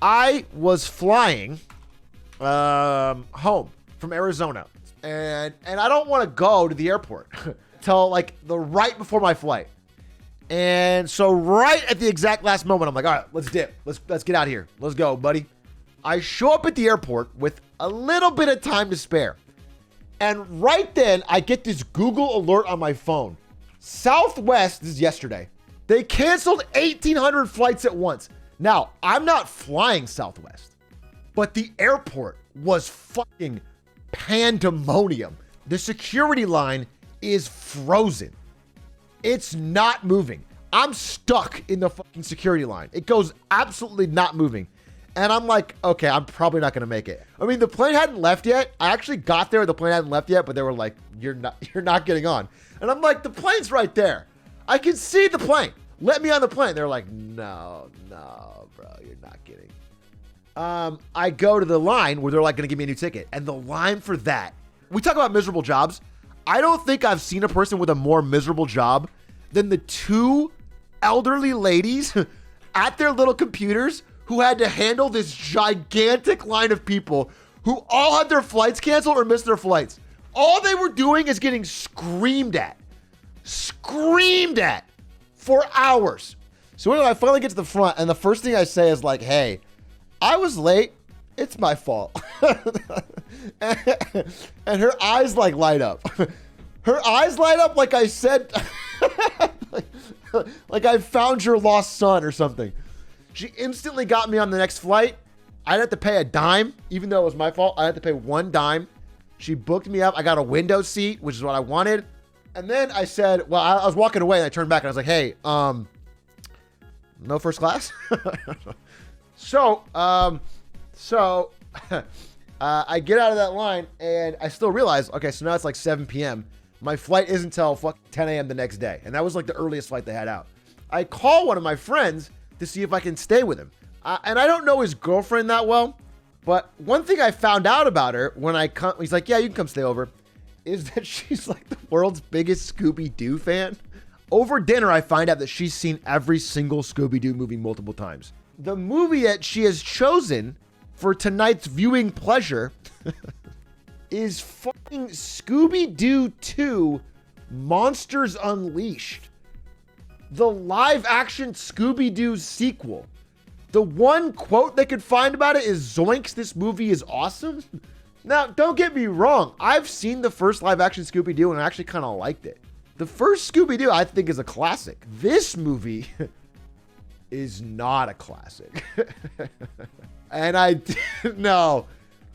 I was flying home from Arizona, and I don't want to go to the airport till like the right before my flight. And so right at the exact last moment, I'm like, all right, let's dip. Let's get out of here. Let's go, buddy. I show up at the airport with a little bit of time to spare. And right then, I get this Google alert on my phone. Southwest, this is yesterday, they canceled 1,800 flights at once. Now, I'm not flying Southwest, but the airport was fucking pandemonium. The security line is frozen. It's not moving. I'm stuck in the fucking security line. It goes absolutely not moving. And I'm like, okay, I'm probably not going to make it. I mean, the plane hadn't left yet. I actually got there. The plane hadn't left yet, but they were like, you're not getting on. And I'm like, the plane's right there. I can see the plane. Let me on the plane. They're like, no, bro, you're not getting. I go to the line where they're like going to give me a new ticket. And the line for that, we talk about miserable jobs. I don't think I've seen a person with a more miserable job than the two elderly ladies at their little computers who had to handle this gigantic line of people who all had their flights canceled or missed their flights. All they were doing is getting screamed at for hours. So anyway, I finally get to the front, and the first thing I say is like, hey, I was late. It's my fault. And her eyes like light up. Her eyes light up like I said, like I found your lost son or something. She instantly got me on the next flight. I didn't have to pay a dime, even though it was my fault. I had to pay $1. She booked me up. I got a window seat, which is what I wanted. And then I said, well, I was walking away and I turned back and I was like, hey, no first class? So I get out of that line and I still realize, okay, so now it's like 7 p.m. My flight isn't until 10 a.m. the next day. And that was like the earliest flight they had out. I call one of my friends to see if I can stay with him. And I don't know his girlfriend that well, but one thing I found out about her when I come, he's like, yeah, you can come stay over, is that she's like the world's biggest Scooby-Doo fan. Over dinner, I find out that she's seen every single Scooby-Doo movie multiple times. The movie that she has chosen for tonight's viewing pleasure is fucking Scooby-Doo 2 Monsters Unleashed. The live-action Scooby-Doo sequel. The one quote they could find about it is, zoinks, this movie is awesome. Now, don't get me wrong. I've seen the first live-action Scooby-Doo and I actually kind of liked it. The first Scooby-Doo, I think, is a classic. This movie is not a classic. And no,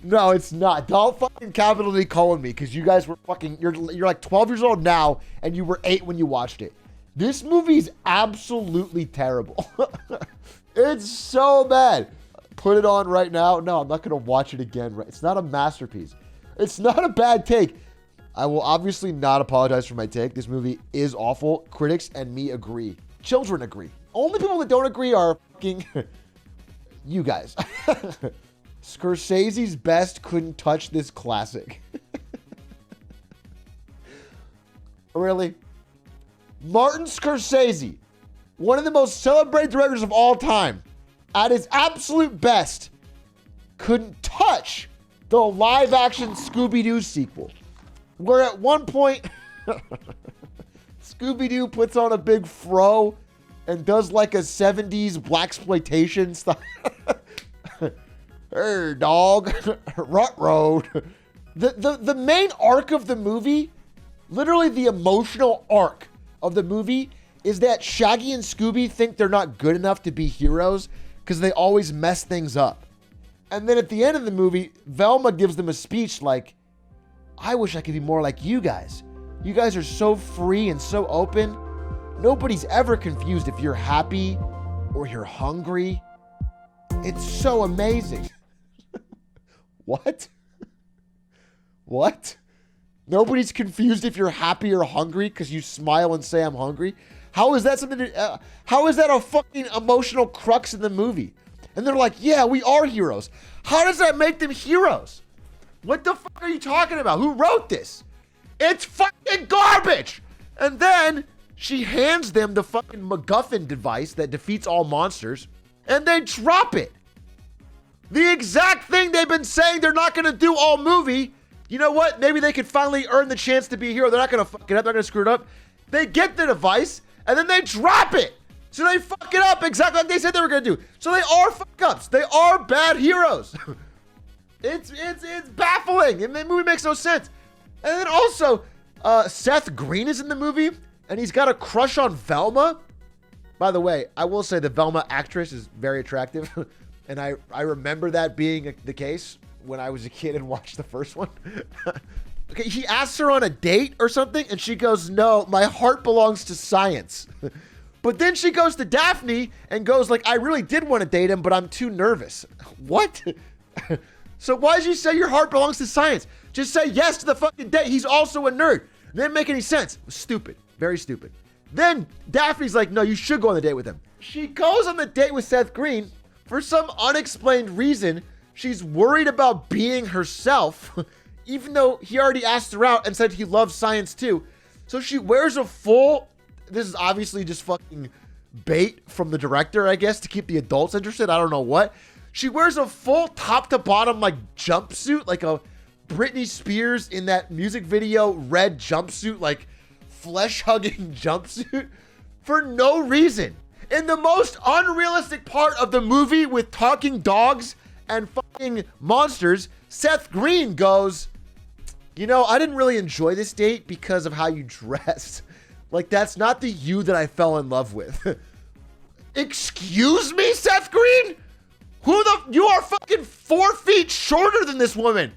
it's not. Don't fucking capital D colon me, because you guys were fucking, you're like 12 years old now, and you were 8 when you watched it. This movie is absolutely terrible. It's so bad. Put it on right now. No, I'm not going to watch it again. It's not a masterpiece. It's not a bad take. I will obviously not apologize for my take. This movie is awful. Critics and me agree. Children agree. Only people that don't agree are fucking you guys. Scorsese's best couldn't touch this classic. Really? Martin Scorsese, one of the most celebrated directors of all time, at his absolute best, couldn't touch the live-action Scooby-Doo sequel, where at one point, Scooby-Doo puts on a big fro and does like a 70s blaxploitation style. Hey, dog. Rut road. The main arc of the movie, literally the emotional arc of the movie, is that Shaggy and Scooby think they're not good enough to be heroes because they always mess things up. And then at the end of the movie, Velma gives them a speech like, I wish I could be more like you guys. You guys are so free and so open. Nobody's ever confused if you're happy or you're hungry. It's so amazing. What? What? Nobody's confused if you're happy or hungry because you smile and say I'm hungry. How is that something? How is that a fucking emotional crux in the movie? And they're like, yeah, we are heroes. How does that make them heroes? What the fuck are you talking about? Who wrote this? It's fucking garbage. And then she hands them the fucking MacGuffin device that defeats all monsters, and they drop it. The exact thing they've been saying they're not going to do all movie. You know what? Maybe they could finally earn the chance to be a hero. They're not going to fuck it up. They're going to screw it up. They get the device, and then they drop it. So they fuck it up exactly like they said they were going to do. So they are fuck-ups. They are bad heroes. It's baffling. And the movie makes no sense. And then also, Seth Green is in the movie, and he's got a crush on Velma. By the way, I will say the Velma actress is very attractive. And I remember that being the case when I was a kid and watched the first one. Okay, he asks her on a date or something, and she goes, no, my heart belongs to science. But then she goes to Daphne and goes like, I really did want to date him, but I'm too nervous. What? So why did you say your heart belongs to science? Just say yes to the fucking date. He's also a nerd. It didn't make any sense. It was stupid. Very stupid. Then Daphne's like, no, you should go on the date with him. She goes on the date with Seth Green. For some unexplained reason, she's worried about being herself, even though he already asked her out and said he loves science too. So she wears a full, this is obviously just fucking bait from the director, I guess, to keep the adults interested. I don't know what. She wears a full top to bottom like jumpsuit, like a Britney Spears in that music video red jumpsuit, like flesh hugging jumpsuit for no reason. In the most unrealistic part of the movie with talking dogs and fucking monsters, Seth Green goes, you know, I didn't really enjoy this date because of how you dressed. Like, that's not the you that I fell in love with. Excuse me, Seth Green? You are fucking 4 feet shorter than this woman.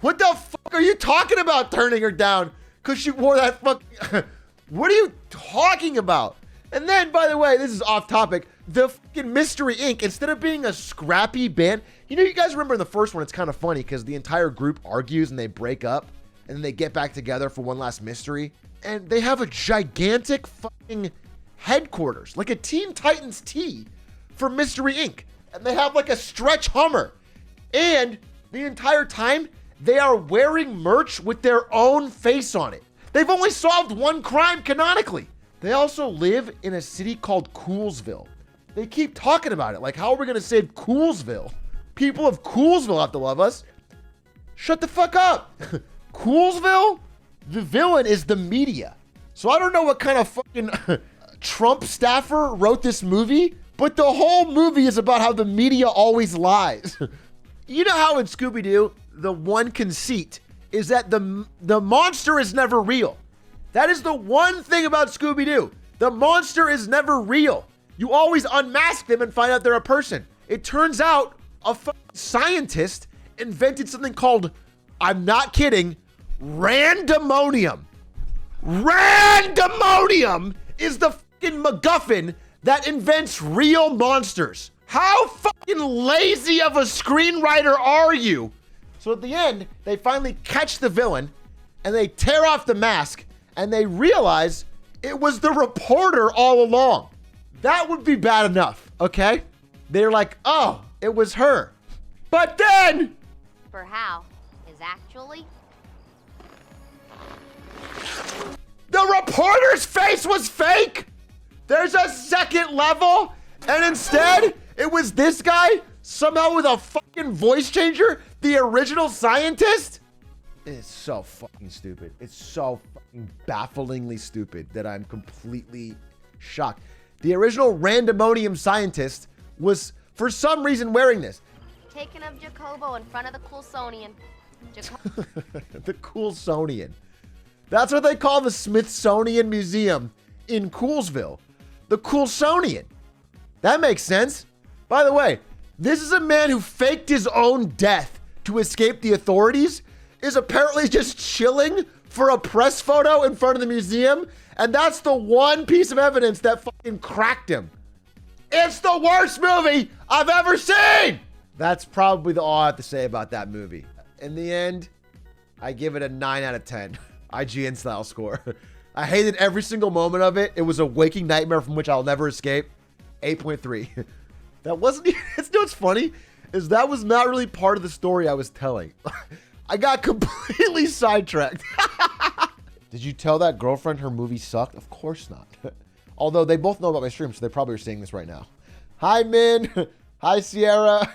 What the fuck are you talking about turning her down? Because she wore that fucking... What are you talking about? And then, by the way, this is off topic. The fucking Mystery Inc., instead of being a scrappy band, you know, you guys remember in the first one, it's kind of funny because the entire group argues and they break up and then they get back together for one last mystery. And they have a gigantic fucking headquarters, like a Teen Titans T for Mystery Inc. And they have like a stretch Hummer. And the entire time, they are wearing merch with their own face on it. They've only solved one crime canonically. They also live in a city called Coolsville. They keep talking about it. Like, how are we going to save Coolsville? People of Coolsville have to love us. Shut the fuck up. Coolsville? The villain is the media. So I don't know what kind of fucking Trump staffer wrote this movie, but the whole movie is about how the media always lies. You know how in Scooby-Doo, the one conceit is that the monster is never real. That is the one thing about Scooby-Doo. The monster is never real. You always unmask them and find out they're a person. It turns out a scientist invented something called, I'm not kidding, randomonium. Randomonium is the fucking MacGuffin that invents real monsters. How fucking lazy of a screenwriter are you? So at the end, they finally catch the villain and they tear off the mask and they realize it was the reporter all along. That would be bad enough, okay? They're like, oh, it was her. But then... For how is actually... The reporter's face was fake! There's a second level, and instead, it was this guy, somehow with a fucking voice changer, the original scientist? It's so fucking stupid. It's so fucking bafflingly stupid that I'm completely shocked. The original randomonium scientist was, for some reason, wearing this. Taken of Jacobo in front of the Coulsonian. The Coulsonian. That's what they call the Smithsonian Museum in Coolsville. The Coulsonian. That makes sense. By the way, this is a man who faked his own death to escape the authorities, is apparently just chilling for a press photo in front of the museum, and that's the one piece of evidence that fucking cracked him. It's the worst movie I've ever seen! That's probably all I have to say about that movie. In the end, I give it a 9 out of 10. IGN style score. I hated every single moment of it. It was a waking nightmare from which I'll never escape. 8.3. That wasn't, you know what's funny? Is that was not really part of the story I was telling. I got completely sidetracked. Did you tell that girlfriend her movie sucked? Of course not. Although they both know about my stream, so they probably are seeing this right now. Hi, Min. Hi, Sierra.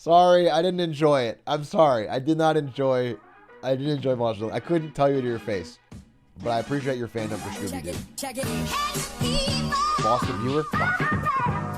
Sorry, I didn't enjoy it. I'm sorry. I didn't enjoy watching it. I couldn't tell you to your face. But I appreciate your fandom for Scooby-Doo. Boston viewer? Fuck.